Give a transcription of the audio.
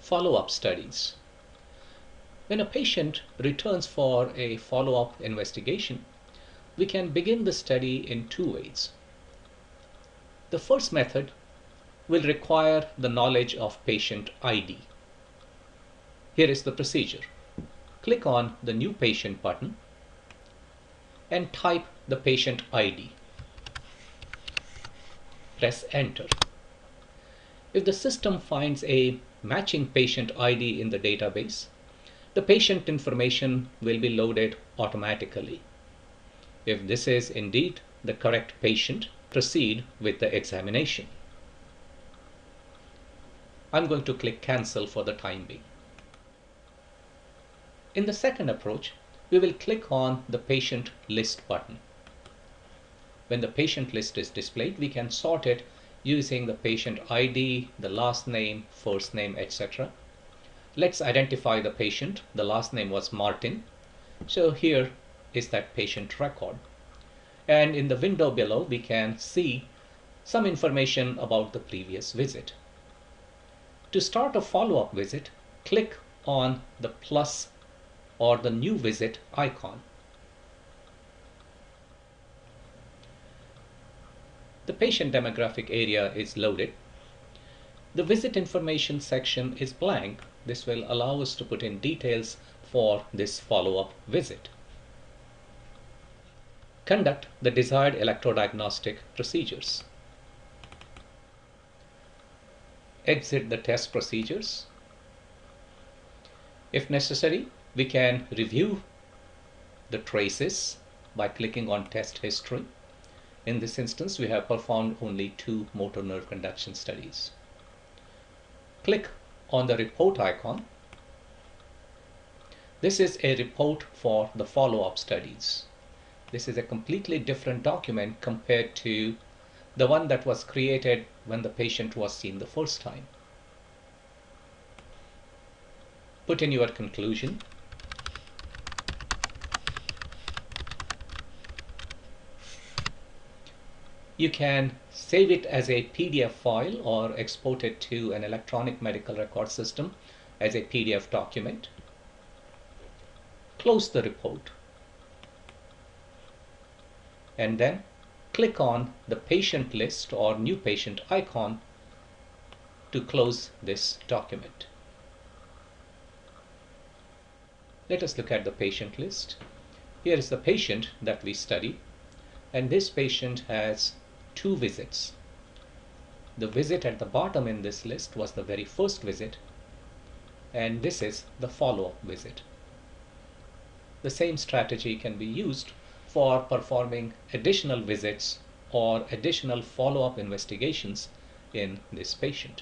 Follow-up studies. When a patient returns for a follow-up investigation, we can begin the study in two ways. The first method will require the knowledge of patient ID. Here is the procedure. Click on the New Patient button and type the patient ID. Press Enter. If the system finds a matching patient ID in the database, the patient information will be loaded automatically. If this is indeed the correct patient, proceed with the examination. I'm going to click Cancel for the time being. In the second approach, we will click on the Patient List button. When the patient list is displayed, we can sort it using the patient ID, the last name, first name, etc. Let's identify the patient. The last name was Martin. So here is that patient record. And in the window below, we can see some information about the previous visit. To start a follow-up visit, click on the plus or the new visit icon. The patient demographic area is loaded. The visit information section is blank. This will allow us to put in details for this follow-up visit. Conduct the desired electrodiagnostic procedures. Exit the test procedures. If necessary, we can review the traces by clicking on Test History. In this instance, we have performed only 2 motor nerve conduction studies. Click on the report icon. This is a report for the follow-up studies. This is a completely different document compared to the one that was created when the patient was seen the first time. Put in your conclusion. You can save it as a PDF file or export it to an electronic medical record system as a PDF document. Close the report. And then click on the patient list or new patient icon to close this document. Let us look at the patient list. Here is the patient that we studied, and this patient has 2 visits. The visit at the bottom in this list was the very first visit, and this is the follow-up visit. The same strategy can be used for performing additional visits or additional follow-up investigations in this patient.